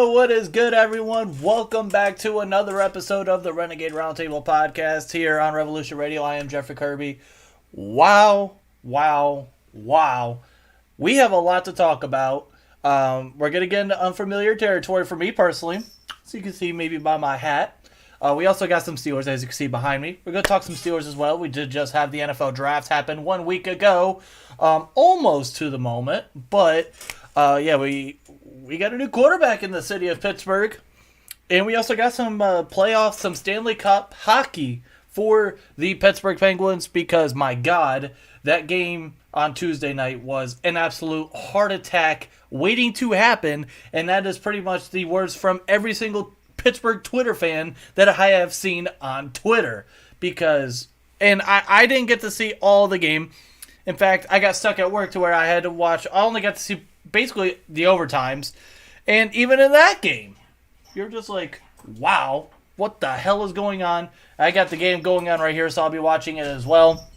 Yo, what is good, everyone? Welcome back to another episode of the Renegade Roundtable podcast here on Revolution Radio. I am Jeffrey Kirby. Wow. We have a lot to talk about. We're going to get into unfamiliar territory for me personally, so you can see maybe by my hat. We also got some Steelers, as you can see behind me. We're going to talk some Steelers as well. We did just have the NFL draft happen 1 week ago, almost to the moment, but we got a new quarterback in the city of Pittsburgh, and we also got some playoffs, some Stanley Cup hockey for the Pittsburgh Penguins because, my God, that game on Tuesday night was an absolute heart attack waiting to happen, and that is pretty much the words from every single Pittsburgh Twitter fan that I have seen on Twitter because, and I didn't get to see all the game. In fact, I got stuck at work to where I had to watch, I only got to see basically the overtimes, and even in that game, you're just like, wow, what the hell is going on? I got the game going on right here, so I'll be watching it as well.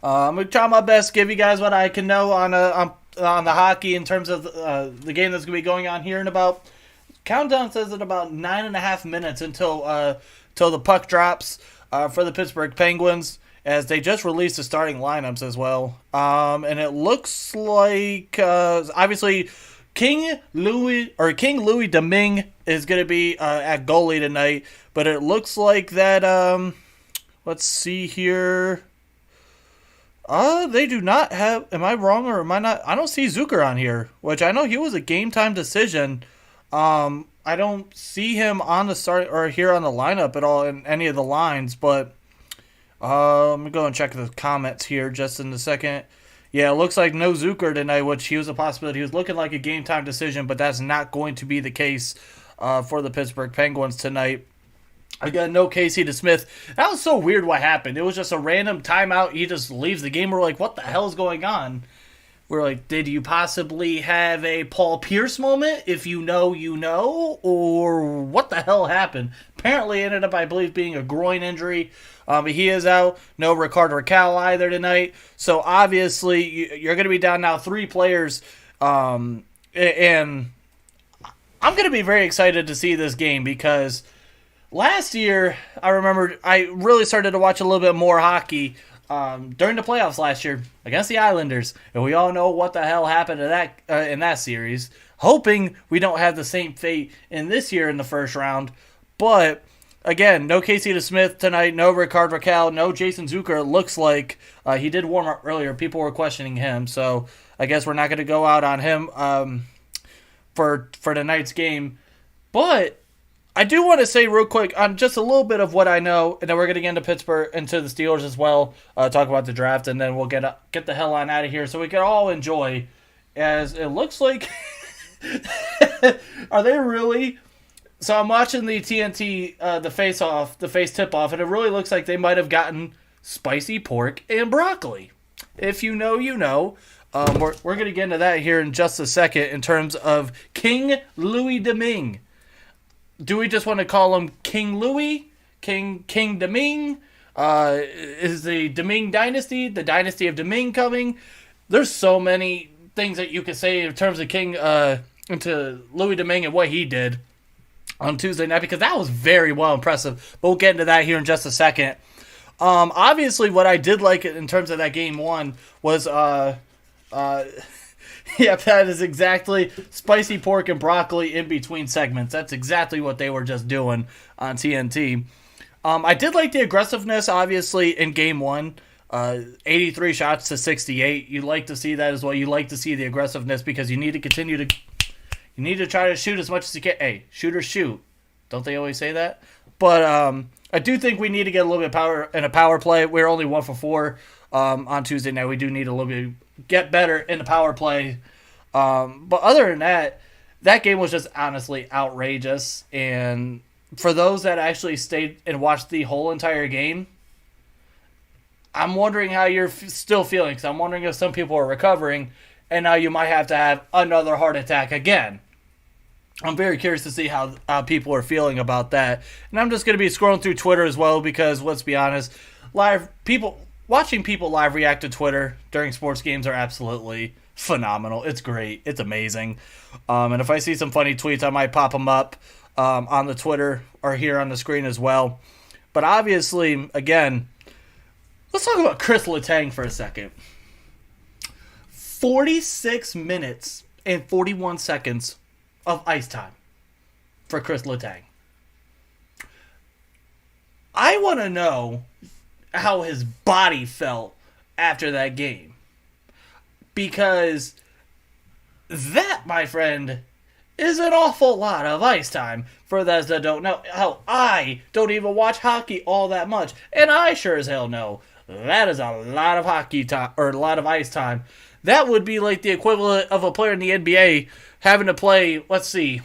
I'm going to try my best to give you guys what I can know on the hockey in terms of the game that's going to be going on here in about, countdown says in about 9.5 minutes until the puck drops for the Pittsburgh Penguins, as they just released the starting lineups as well. And it looks like, obviously, King Louis Domingue is going to be at goalie tonight. But it looks like that, let's see here. They do not have, am I wrong or am I not? I don't see Zucker on here, which I know he was a game time decision. I don't see him on the start or here on the lineup at all in any of the lines, but let me go and check the comments here just in a second. Yeah, it looks like no Zucker tonight, which he was a possibility. He was looking like a game-time decision, but that's not going to be the case for the Pittsburgh Penguins tonight. Again, no Casey DeSmith. That was so weird what happened. It was just a random timeout. He just leaves the game. We're like, what the hell is going on? We're like, did you possibly have a Paul Pierce moment? If you know, you know. Or what the hell happened? Apparently ended up, I believe, being a groin injury. But he is out. No Rickard Rakell either tonight. So obviously, you're going to be down now 3 players. And I'm going to be very excited to see this game because last year, I remember I really started to watch a little bit more hockey during the playoffs last year against the Islanders, and we all know what the hell happened to that in that series. Hoping we don't have the same fate in this year in the first round, but again, no Casey DeSmith tonight, no Rickard Rakell, no Jason Zucker. It looks like he did warm up earlier. People were questioning him, so I guess we're not going to go out on him for tonight's game, but I do want to say real quick on just a little bit of what I know, and then we're going to get into Pittsburgh, into the Steelers as well, talk about the draft, and then we'll get the hell on out of here so we can all enjoy, as it looks like, are they really? So I'm watching the TNT, the face tip-off, and it really looks like they might have gotten spicy pork and broccoli. If you know, you know. We're going to get into that here in just a second in terms of King Louis Domingue. Do we just want to call him King Louis? King Domingue? Is the Domingue dynasty, the dynasty of Domingue coming? There's so many things that you could say in terms of King, into Louis Domingue and what he did on Tuesday night, because that was very well impressive. But we'll get into that here in just a second. Obviously, what I did like in terms of that game one was, yeah, that is exactly spicy pork and broccoli in between segments. That's exactly what they were just doing on TNT. I did like the aggressiveness, obviously, in game one. 83 shots to 68. You like to see that as well. You like to see the aggressiveness because you need to continue to... You need to try to shoot as much as you can. Hey, shoot or shoot. Don't they always say that? But I do think we need to get a little bit of power in a power play. We're only 1 for 4 on Tuesday night. We do need a little bit... get better in the power play. But other than that, that game was just honestly outrageous. And for those that actually stayed and watched the whole entire game, I'm wondering how you're still feeling. Because I'm wondering if some people are recovering, and now you might have to have another heart attack again. I'm very curious to see how people are feeling about that. And I'm just going to be scrolling through Twitter as well because, let's be honest, watching people live react to Twitter during sports games are absolutely phenomenal. It's great. It's amazing. And if I see some funny tweets, I might pop them up on the Twitter or here on the screen as well. But obviously, again, let's talk about Chris Letang for a second. 46 minutes and 41 seconds of ice time for Chris Letang. I want to know how his body felt after that game. Because that, my friend, is an awful lot of ice time for those that don't know. Hell, I don't even watch hockey all that much. And I sure as hell know that is a lot of hockey time, or a lot of ice time. That would be like the equivalent of a player in the NBA having to play, let's see,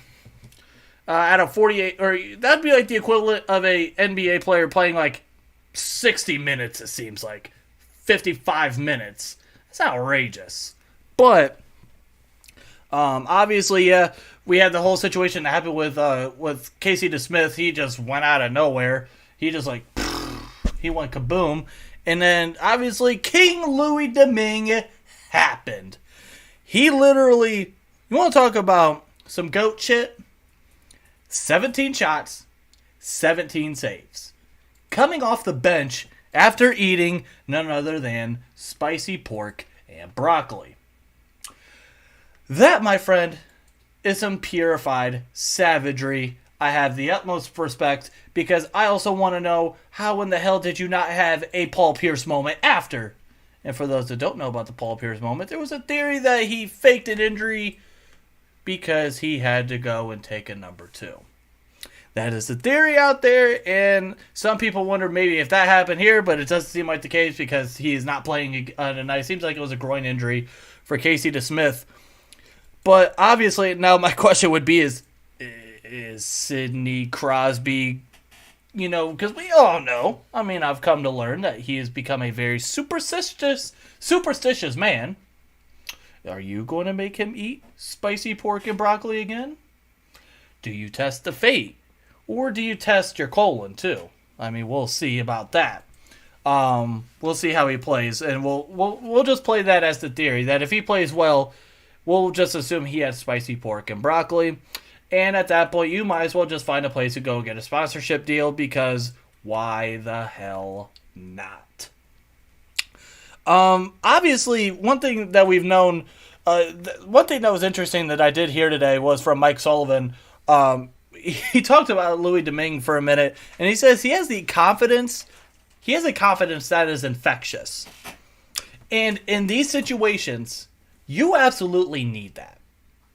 out of 48, or that'd be like the equivalent of a NBA player playing like 60 minutes, it seems like. 55 minutes. It's outrageous. But, obviously, yeah, we had the whole situation that happened with Casey DeSmith. He just went out of nowhere. He just like, he went kaboom. And then, obviously, King Louis Domingue happened. He literally, you want to talk about some GOAT shit? 17 shots, 17 saves. Coming off the bench after eating none other than spicy pork and broccoli. That, my friend, is some purified savagery. I have the utmost respect because I also want to know how in the hell did you not have a Paul Pierce moment after? And for those that don't know about the Paul Pierce moment, there was a theory that he faked an injury because he had to go and take a number 2. That is the theory out there, and some people wonder maybe if that happened here, but it doesn't seem like the case because he is not playing tonight. It seems like it was a groin injury for Casey DeSmith. But obviously, now my question would be is Sidney Crosby, because we all know, I mean, I've come to learn that he has become a very superstitious man. Are you going to make him eat spicy pork and broccoli again? Do you test the fate? Or do you test your colon too? I mean, we'll see about that. We'll see how he plays, and we'll just play that as the theory that if he plays well, we'll just assume he had spicy pork and broccoli. And at that point, you might as well just find a place to go get a sponsorship deal because why the hell not? Obviously, one thing that we've known, one thing that was interesting that I did hear today was from Mike Sullivan. He talked about Louis Domingue for a minute, and he says he has a confidence that is infectious. And in these situations, you absolutely need that.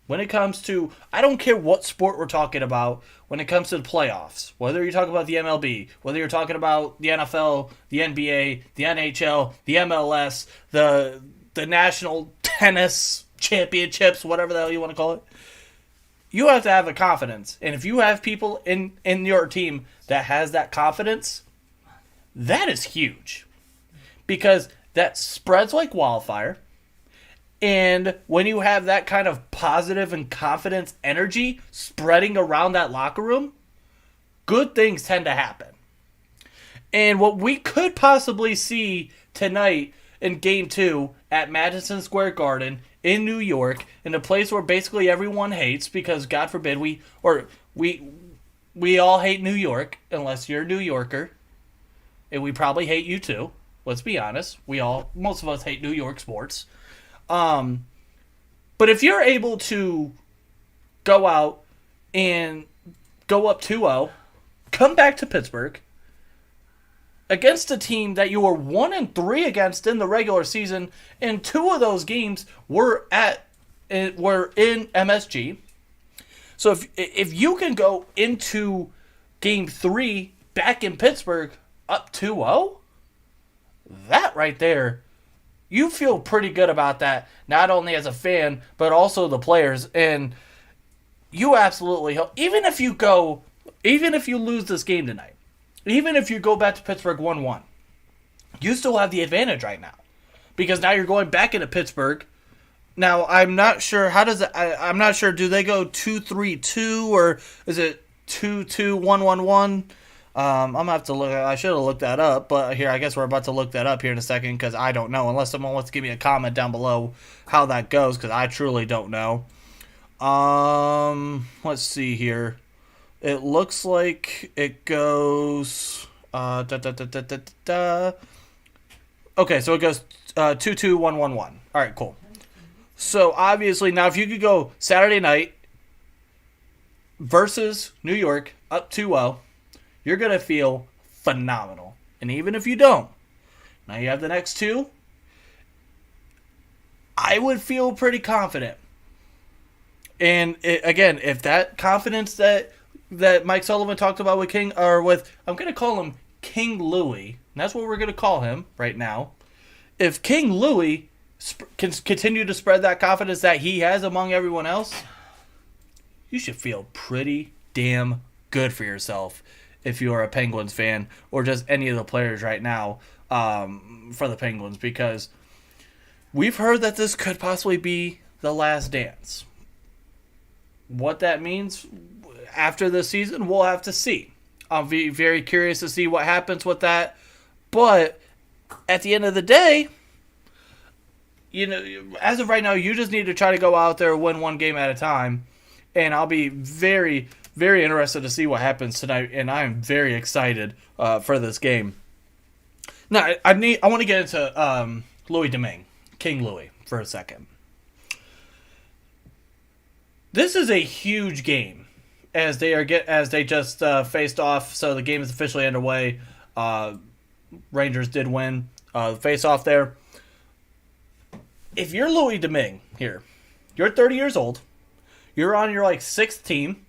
When it comes to, I don't care what sport we're talking about, when it comes to the playoffs, whether you're talking about the MLB, whether you're talking about the NFL, the NBA, the NHL, the MLS, the National Tennis Championships, whatever the hell you want to call it, you have to have a confidence. And if you have people in your team that has that confidence, that is huge. Because that spreads like wildfire. And when you have that kind of positive and confidence energy spreading around that locker room, good things tend to happen. And what we could possibly see tonight in Game 2 at Madison Square Garden in New York, in a place where basically everyone hates, because God forbid we all hate New York, unless you're a New Yorker, and we probably hate you too. Let's be honest. Most of us hate New York sports. But if you're able to go out and go up 2-0, come back to Pittsburgh against a team that you were 1-3 against in the regular season, and 2 of those games were in MSG. So if you can go into Game 3 back in Pittsburgh up 2-0, that right there, you feel pretty good about that, not only as a fan, but also the players. And you absolutely, even if you lose this game tonight, even if you go back to Pittsburgh 1-1, you still have the advantage right now. Because now you're going back into Pittsburgh. Now, I'm not sure, I'm not sure, do they go 2-3-2, or is it 2-2-1-1-1? I'm gonna have to look. I should have looked that up, but here I guess we're about to look that up here in a second because I don't know. Unless someone wants to give me a comment down below how that goes, because I truly don't know. Let's see here. It looks like it goes. Okay, so it goes 2-2-1-1-1. All right, cool. So obviously now, if you could go Saturday night versus New York up 2-0. You're going to feel phenomenal. And even if you don't, now you have the next two, I would feel pretty confident. And again, if that confidence that Mike Sullivan talked about with I'm going to call him King Louie, and that's what we're going to call him right now. If King Louie can continue to spread that confidence that he has among everyone else, you should feel pretty damn good for yourself if you are a Penguins fan or just any of the players right now for the Penguins, because we've heard that this could possibly be the last dance. What that means after the season, we'll have to see. I'll be very curious to see what happens with that. But at the end of the day, as of right now, you just need to try to go out there and win one game at a time. And I'll be very, very interested to see what happens tonight, and I'm very excited for this game. Now, I want to get into Louis Domingue, King Louis, for a second. This is a huge game, as they just faced off. So the game is officially underway. Rangers did win the face-off there. If you're Louis Domingue here, you're 30 years old. You're on your sixth team.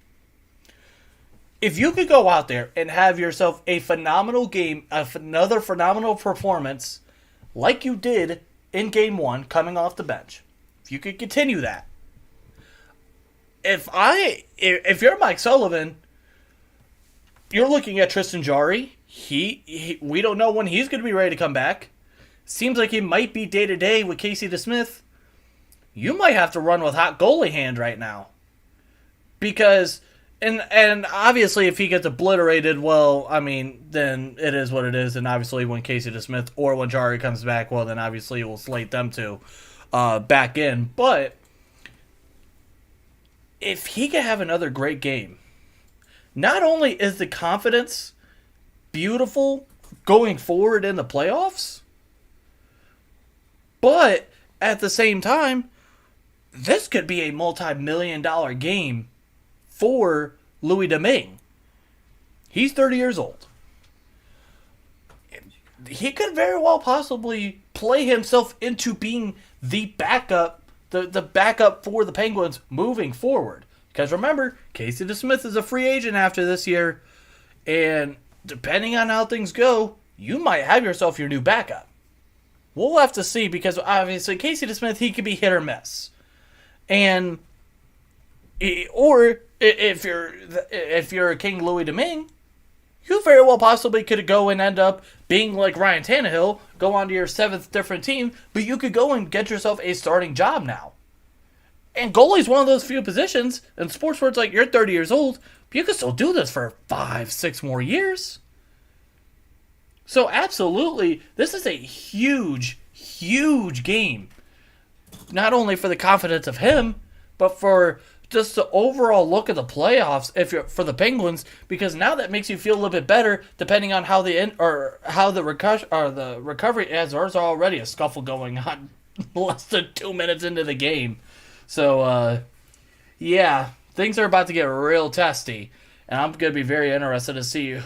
If you could go out there and have yourself a phenomenal game, another phenomenal performance like you did in Game 1 coming off the bench, if you could continue that. If you're Mike Sullivan, you're looking at Tristan Jarry. We don't know when he's going to be ready to come back. Seems like he might be day-to-day with Casey DeSmith. You might have to run with hot goalie hand right now. Because, and obviously if he gets obliterated, well, I mean, then it is what it is. And obviously when Casey DeSmith or when Jarry comes back, well, then obviously we'll slate them two back in. But if he can have another great game, not only is the confidence beautiful going forward in the playoffs, but at the same time, this could be a multi-million-dollar game for Louis Domingue. He's 30 years old. He could very well possibly play himself into being the backup, the backup for the Penguins moving forward. Because remember, Casey DeSmith is a free agent after this year, and depending on how things go, you might have yourself your new backup. We'll have to see, because obviously Casey DeSmith, he could be hit or miss. And or if you're a King Louis Domingue, you very well possibly could go and end up being like Ryan Tannehill, go on to your 7th different team, but you could go and get yourself a starting job now. And goalie's one of those few positions in sports where it's like you're 30 years old, but you can still do this for 5-6 more years. So absolutely, this is a huge, huge game. Not only for the confidence of him, but for just the overall look of the playoffs for the Penguins, because now that makes you feel a little bit better depending on how the recovery, as there's already a scuffle going on less than 2 minutes into the game. So yeah, things are about to get real testy, and I'm going to be very interested to see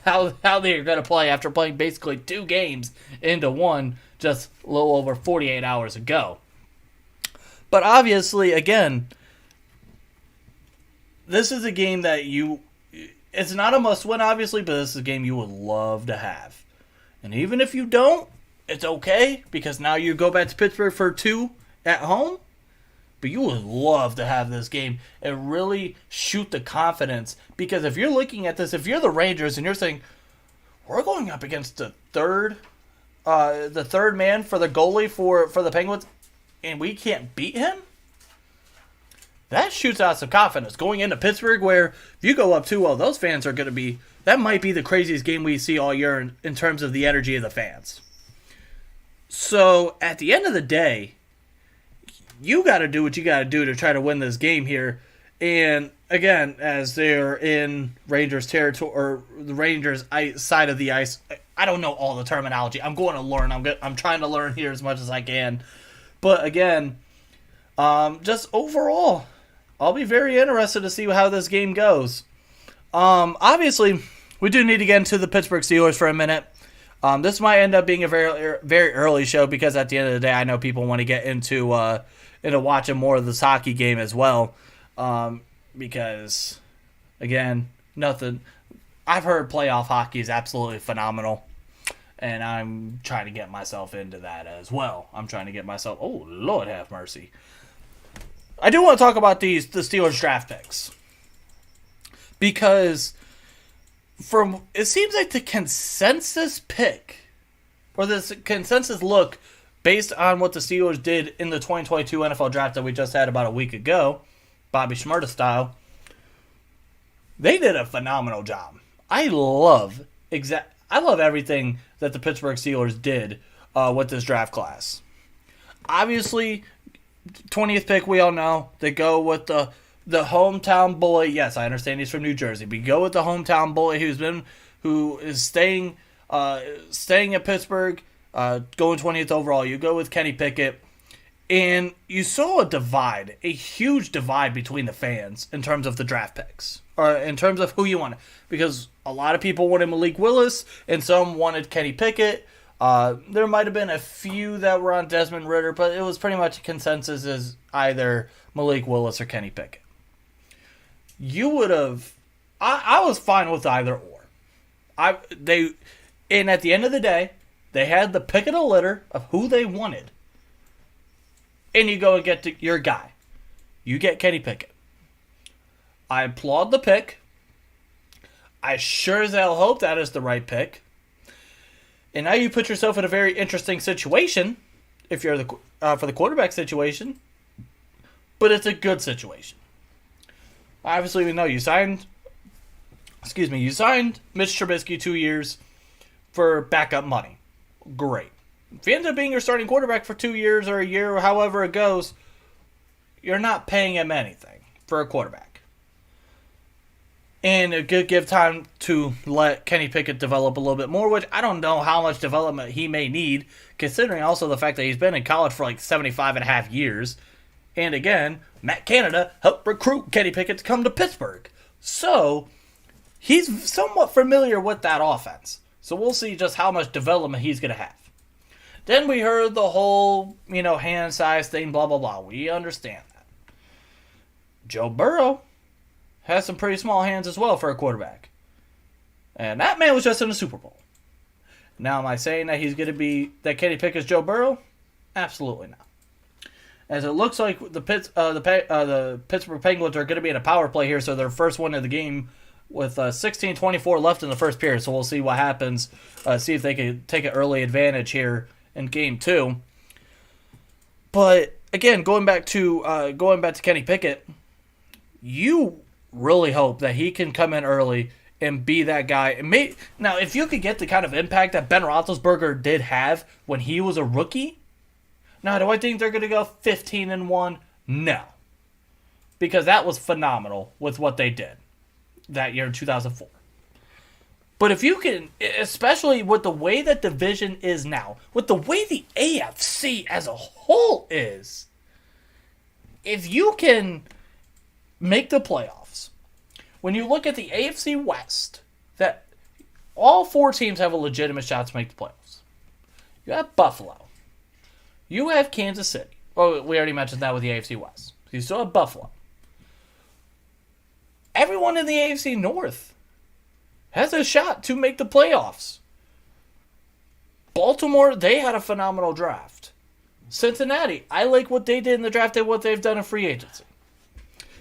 how they're going to play after playing basically 2 games into one just a little over 48 hours ago. But obviously, again, this is a game that it's not a must-win, obviously, but this is a game you would love to have. And even if you don't, it's okay, because now you go back to Pittsburgh for 2 at home. But you would love to have this game and really shoot the confidence. Because if you're looking at this, if you're the Rangers and you're saying, we're going up against the third man for the goalie for the Penguins, and we can't beat him, that shoots out some confidence going into Pittsburgh, where if you go up 2-0, those fans are going to be, that might be the craziest game we see all year in terms of the energy of the fans. So at the end of the day, you got to do what you got to do to try to win this game here. And again, as they're in Rangers territory, or the Rangers side of the ice, I don't know all the terminology. I'm going to learn. I'm trying to learn here as much as I can. But again, just overall, I'll be very interested to see how this game goes. Obviously, we do need to get into the Pittsburgh Steelers for a minute. This might end up being a very, very early show because at the end of the day, I know people want to get into watching more of this hockey game as well. Because, again, nothing. I've heard playoff hockey is absolutely phenomenal, and I'm trying to get myself into that as well. I'm trying to get myself. Oh, Lord have mercy. I do want to talk about the Steelers draft picks, because it seems like the consensus pick, or the consensus look, based on what the Steelers did in the 2022 NFL draft that we just had about a week ago, Bobby Shmurda style, they did a phenomenal job. I love everything that the Pittsburgh Steelers did with this draft class. Obviously, 20th pick, we all know, they go with the hometown bully. Yes, I understand he's from New Jersey, but you go with the hometown bully who is staying at Pittsburgh, going 20th overall. You go with Kenny Pickett. And you saw a huge divide between the fans in terms of the draft picks, or in terms of who you wanted. Because a lot of people wanted Malik Willis, and some wanted Kenny Pickett. There might have been a few that were on Desmond Ridder, but it was pretty much a consensus as either Malik Willis or Kenny Pickett. You would have... I was fine with either or. And at the end of the day, they had the pick of the litter of who they wanted. And you go and get your guy. You get Kenny Pickett. I applaud the pick. I sure as hell hope that is the right pick. And now you put yourself in a very interesting situation, if you're for the quarterback situation. But it's a good situation. Obviously, we know you signed Mitch Trubisky 2 years for backup money. Great. If he ends up being your starting quarterback for 2 years or a year or however it goes, you're not paying him anything for a quarterback. And it could give time to let Kenny Pickett develop a little bit more, which I don't know how much development he may need, considering also the fact that he's been in college for like 75 and a half years. And again, Matt Canada helped recruit Kenny Pickett to come to Pittsburgh. So, he's somewhat familiar with that offense. So we'll see just how much development he's going to have. Then we heard the whole, hand size thing, blah, blah, blah. We understand that. Joe Burrow has some pretty small hands as well for a quarterback. And that man was just in the Super Bowl. Now, am I saying that that Kenny Pickett's Joe Burrow? Absolutely not. As it looks like the Pittsburgh Penguins are going to be in a power play here, so their first win of the game with 16:24 left in the first period. So we'll see what happens. See if they can take an early advantage here in Game 2. But again, going back to Kenny Pickett, you really hope that he can come in early and be that guy. Now, if you could get the kind of impact that Ben Roethlisberger did have when he was a rookie, now do I think they're going to go 15-1? No, because that was phenomenal with what they did that year in 2004. But if you can, especially with the way that division is now, with the way the AFC as a whole is, if you can make the playoffs, when you look at the AFC West, that all 4 teams have a legitimate shot to make the playoffs. You have Buffalo. You have Kansas City. Oh, we already mentioned that with the AFC West. You still have Buffalo. Everyone in the AFC North has a shot to make the playoffs. Baltimore, they had a phenomenal draft. Cincinnati, I like what they did in the draft and what they've done in free agency.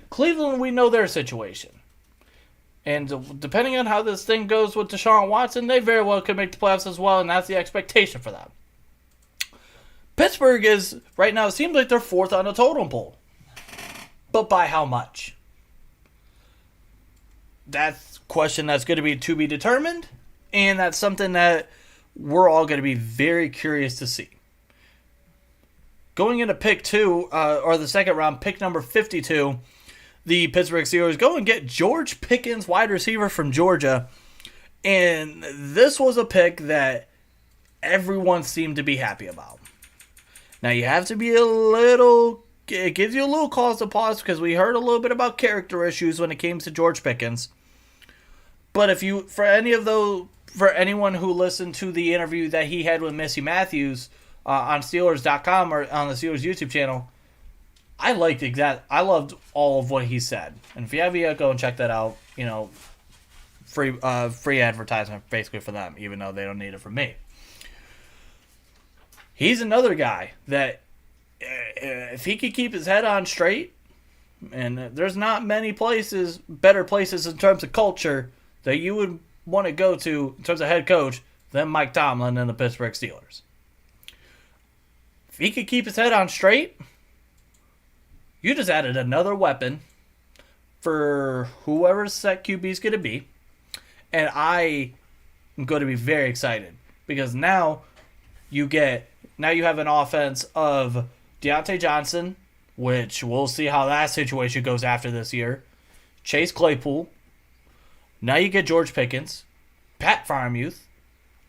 Cleveland, we know their situation. And depending on how this thing goes with Deshaun Watson, they very well could make the playoffs as well, and that's the expectation for them. Pittsburgh is, right now, it seems like they're 4th on the totem pole. but by how much? That's a question that's going to be determined, and that's something that we're all going to be very curious to see. Going into pick 2, or the second round, pick number 52, the Pittsburgh Steelers go and get George Pickens, wide receiver from Georgia. And this was a pick that everyone seemed to be happy about. Now, you have to be it gives you a little cause to pause because we heard a little bit about character issues when it came to George Pickens. But for anyone who listened to the interview that he had with Missy Matthews on Steelers.com or on the Steelers YouTube channel, I loved all of what he said. And if you have yet, go and check that out. Free advertisement basically for them, even though they don't need it from me. He's another guy that if he could keep his head on straight, and there's not many better places in terms of culture that you would want to go to in terms of head coach than Mike Tomlin and the Pittsburgh Steelers. If he could keep his head on straight, you just added another weapon for whoever's set QB is going to be. And I am going to be very excited because now you have an offense of Deontay Johnson, which we'll see how that situation goes after this year. Chase Claypool. Now you get George Pickens, Pat Freiermuth,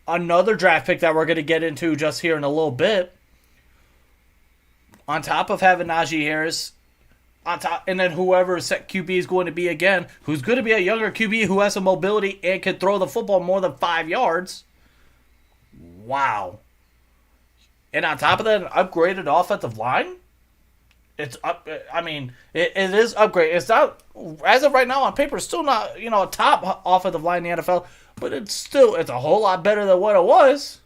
another draft pick that we're going to get into just here in a little bit. On top of having Najee Harris, and then whoever set QB is going to be again, who's going to be a younger QB who has some mobility and can throw the football more than 5 yards. Wow. And on top of that, an upgraded offensive line. It's up. I mean, it is upgraded. It's not, as of right now on paper, still not a top offensive line in the NFL, but it's a whole lot better than what it was.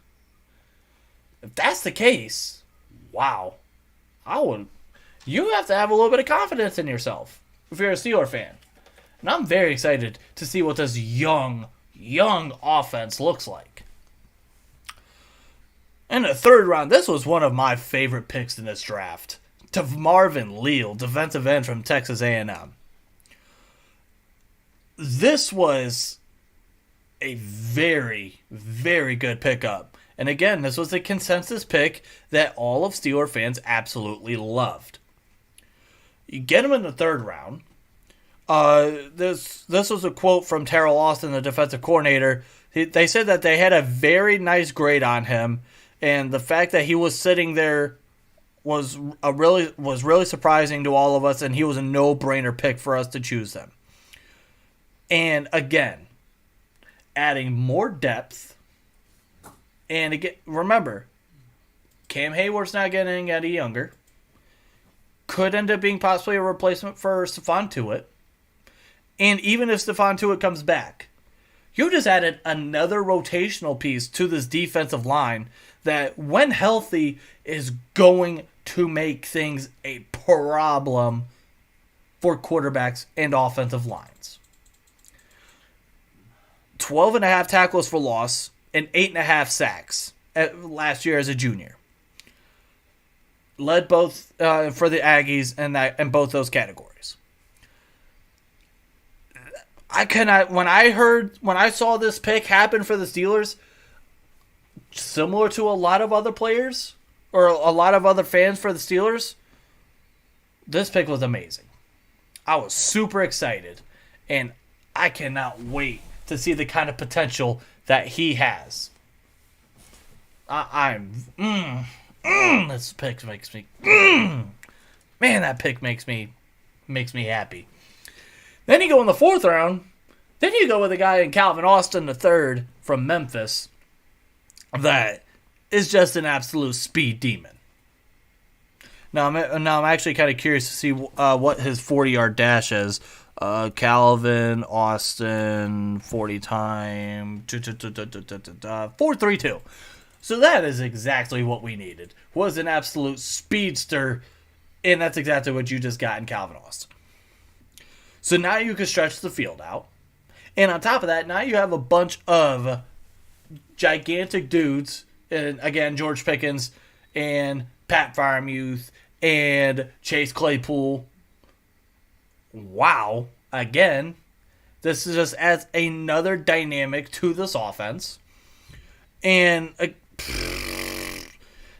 If that's the case, wow, you have to have a little bit of confidence in yourself if you're a Steeler fan. And I'm very excited to see what this young offense looks like. In the third round, this was one of my favorite picks in this draft. To Marvin Leal, defensive end from Texas A&M. This was a very, very good pickup. And again, this was a consensus pick that all of Steeler fans absolutely loved. You get him in the third round. This was a quote from Terrell Austin, the defensive coordinator. They said that they had a very nice grade on him, and the fact that he was sitting there was really surprising to all of us, and he was a no-brainer pick for us to choose him. And again, adding more depth. And again, remember, Cam Hayward's not getting any younger. Could end up being possibly a replacement for Stephon Tuitt. And even if Stephon Tuitt comes back, you just added another rotational piece to this defensive line that, when healthy, is going to make things a problem for quarterbacks and offensive lines. 12.5 tackles for loss and 8.5 sacks last year as a junior. Led both for the Aggies in both those categories. When I saw this pick happen for the Steelers, similar to a lot of other players or a lot of other fans for the Steelers, this pick was amazing. I was super excited, and I cannot wait to see the kind of potential that he has. This pick makes me, man, that pick makes me happy. Then you go in the fourth round. Then you go with a guy in Calvin Austin III from Memphis that is just an absolute speed demon. Now I'm actually kind of curious to see what his 40-yard dash is. Calvin Austin 40 time 4.32. So that is exactly what we needed. Was an absolute speedster, and that's exactly what you just got in Calvin Austin. So now you can stretch the field out. And on top of that, now you have a bunch of gigantic dudes. And again, George Pickens and Pat Freiermuth and Chase Claypool. wow, again, this is just adds another dynamic to this offense. And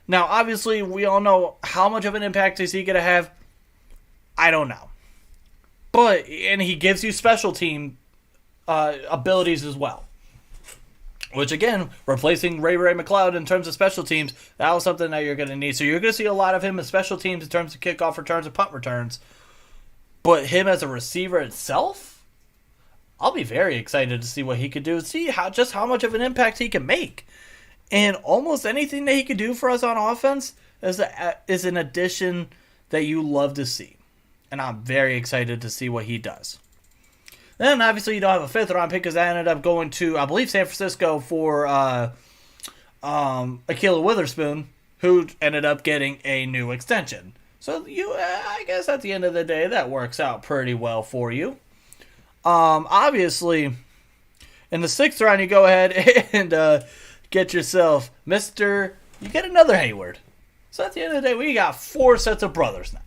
now, obviously, we all know how much of an impact is he going to have. I don't know. And he gives you special team abilities as well. Which, again, replacing Ray McLeod in terms of special teams, that was something that you're going to need. So you're going to see a lot of him in special teams in terms of kickoff returns and punt returns. But him as a receiver itself, I'll be very excited to see what he could do. See how much of an impact he can make. And almost anything that he could do for us on offense is an addition that you love to see. And I'm very excited to see what he does. Then, obviously, you don't have a fifth-round pick because I ended up going to, I believe, San Francisco for Ahkello Witherspoon, who ended up getting a new extension. So, I guess at the end of the day, that works out pretty well for you. Obviously, in the sixth round, you go ahead and get yourself you get another Hayward. So, at the end of the day, we got 4 sets of brothers now.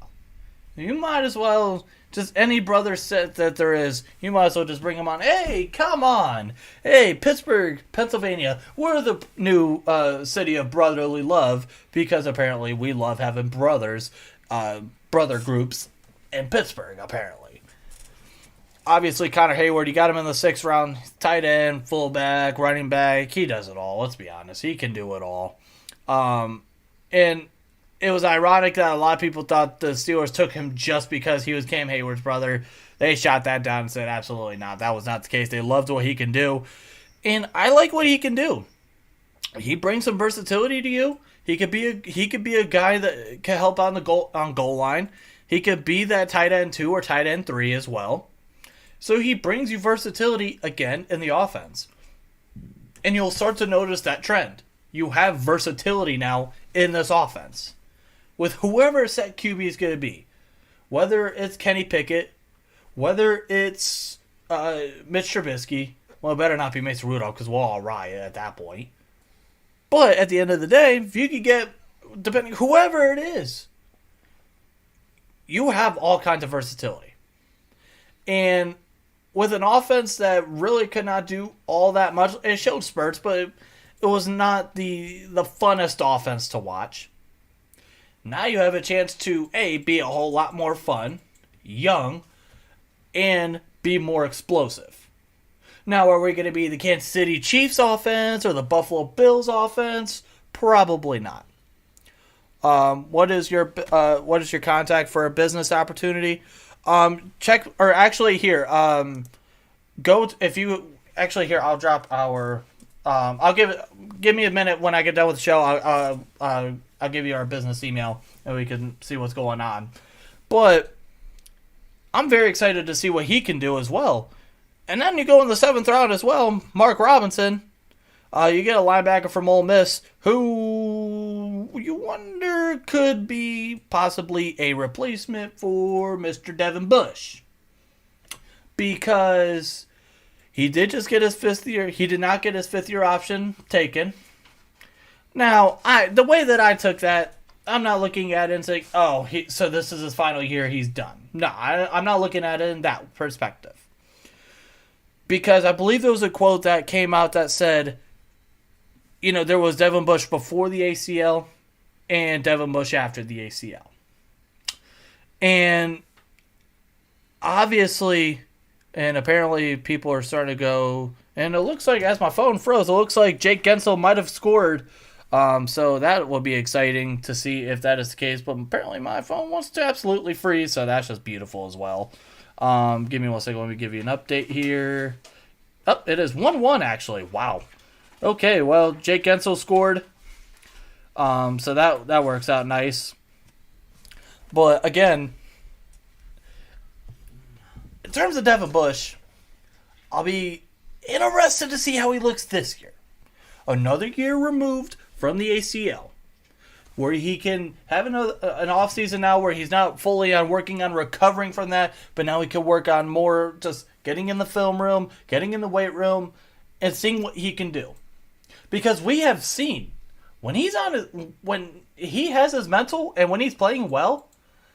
You might as well... Just any brother set that there is, you might as well just bring them on. Hey, come on. Hey, Pittsburgh, Pennsylvania, we're the new city of brotherly love because apparently we love having brother groups in Pittsburgh, apparently. Obviously, Connor Hayward, you got him in the 6th round. Tight end, fullback, running back. He does it all, let's be honest. He can do it all. And it was ironic that a lot of people thought the Steelers took him just because he was Cam Hayward's brother. They shot that down and said, absolutely not. That was not the case. They loved what he can do. And I like what he can do. He brings some versatility to you. He could be a guy that can help on the goal line. He could be that tight end 2 or tight end 3 as well. So he brings you versatility again in the offense. And you'll start to notice that trend. You have versatility now in this offense. With whoever set QB is going to be. Whether it's Kenny Pickett, whether it's Mitch Trubisky. Well, it better not be Mason Rudolph because we'll all riot at that point. But at the end of the day, if you could get, depending whoever it is, you have all kinds of versatility. And with an offense that really could not do all that much, it showed spurts, but it was not the funnest offense to watch. Now you have a chance to, be a whole lot more fun, young, and be more explosive. Now, are we going to be the Kansas City Chiefs offense or the Buffalo Bills offense? Probably not. What is your contact for a business opportunity? I'll drop our. Give me a minute when I get done with the show. I'll give you our business email and we can see what's going on. But I'm very excited to see what he can do as well. And then you go in the 7th round as well, Mark Robinson. You get a linebacker from Ole Miss who you wonder could be possibly a replacement for Mr. Devin Bush. Because he did just get his 5th year. He did not get his 5th year option taken. Now, the way that I took that, I'm not looking at it and saying, so this is his final year, he's done. No, I'm not looking at it in that perspective. Because I believe there was a quote that came out that said, there was Devin Bush before the ACL and Devin Bush after the ACL. And obviously, and apparently people are starting to go, and it looks like, as my phone froze, it looks like Jake Gensel might have scored. So that will be exciting to see if that is the case. But apparently my phone wants to absolutely freeze, so that's just beautiful as well. Give me 1 second. Let me give you an update here. Oh, it is 1-1 actually. Wow. Okay, well, Jake Gensel scored. So that works out nice. But again, in terms of Devin Bush, I'll be interested to see how he looks this year. Another year removed from the ACL, where he can have an offseason now where he's not fully working on recovering from that, but now he can work on more just getting in the film room, getting in the weight room, and seeing what he can do. Because we have seen when he has his mental and when he's playing well,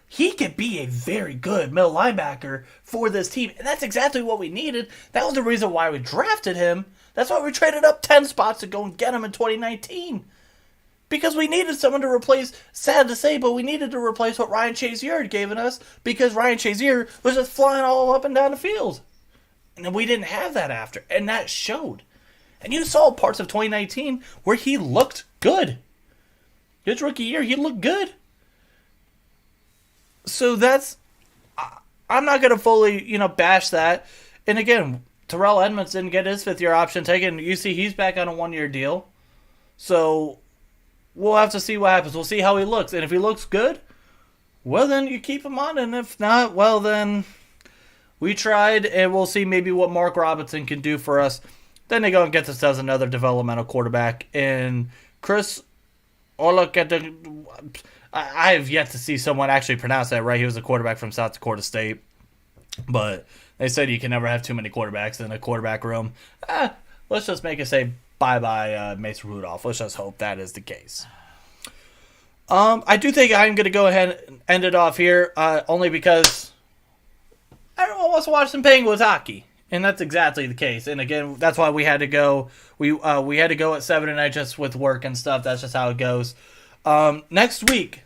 he could be a very good middle linebacker for this team. And that's exactly what we needed. That was the reason why we drafted him. That's why we traded up 10 spots to go and get him in 2019. Because we needed someone to replace, sad to say, but we needed to replace what Ryan Shazier had given us, because Ryan Shazier was just flying all up and down the field. And we didn't have that after. And that showed. And you saw parts of 2019 where he looked good. His rookie year, he looked good. So I'm not going to fully, bash that. And again, Terrell Edmonds didn't get his fifth-year option taken. You see, he's back on a one-year deal. So we'll have to see what happens. We'll see how he looks. And if he looks good, well, then you keep him on. And if not, well, then we tried. And we'll see maybe what Mark Robinson can do for us. Then they go and get themselves another developmental quarterback. And Chris, I have yet to see someone actually pronounce that right. He was a quarterback from South Dakota State. But they said you can never have too many quarterbacks in a quarterback room. Let's just make it say bye-bye Mason Rudolph. Let's just hope that is the case. I do think I'm going to go ahead and end it off here, only because everyone wants to watch some Penguins hockey. And that's exactly the case. And again, that's why we had to go. We had to go at 7 tonight just with work and stuff. That's just how it goes. Next week,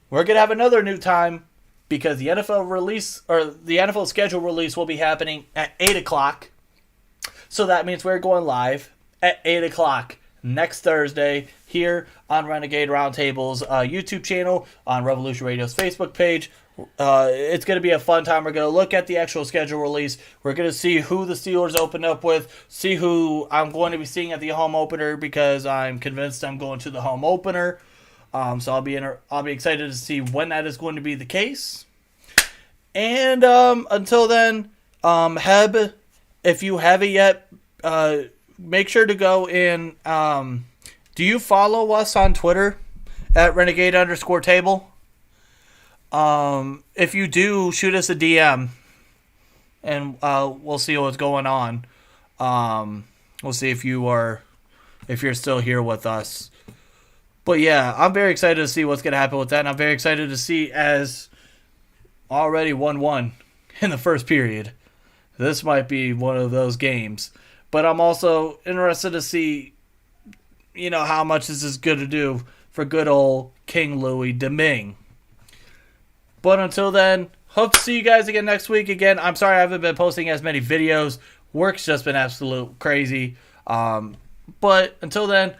we're going to have another new time because the NFL release, or the NFL schedule release, will be happening at 8 o'clock. So that means we're going live at 8 o'clock next Thursday here on Renegade Roundtable's YouTube channel, on Revolution Radio's Facebook page. It's going to be a fun time. We're going to look at the actual schedule release. We're going to see who the Steelers open up with, see who I'm going to be seeing at the home opener, because I'm convinced I'm going to the home opener. So I'll be excited to see when that is going to be the case. And until then, Heb, if you haven't yet, make sure to go in. Do you follow us on Twitter at Renegade_table? If you do, shoot us a DM, and we'll see what's going on. We'll see if you're still here with us. But yeah, I'm very excited to see what's going to happen with that, and I'm very excited to see, as already 1-1 in the first period. This might be one of those games. But I'm also interested to see, how much this is going to do for good old King Louis Domingue. But until then, hope to see you guys again next week. Again, I'm sorry I haven't been posting as many videos. Work's just been absolute crazy. But until then,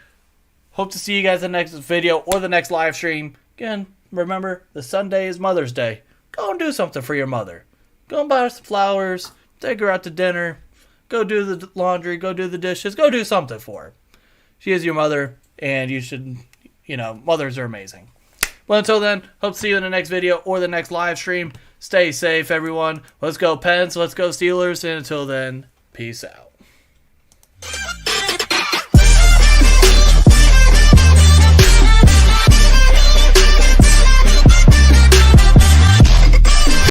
hope to see you guys in the next video or the next live stream. Again, remember, the Sunday is Mother's Day. Go and do something for your mother. Go and buy her some flowers. Take her out to dinner. Go do the laundry. Go do the dishes. Go do something for her. She is your mother, and you should, mothers are amazing. Well, until then, hope to see you in the next video or the next live stream. Stay safe, everyone. Let's go Pens. Let's go Steelers. And until then, peace out.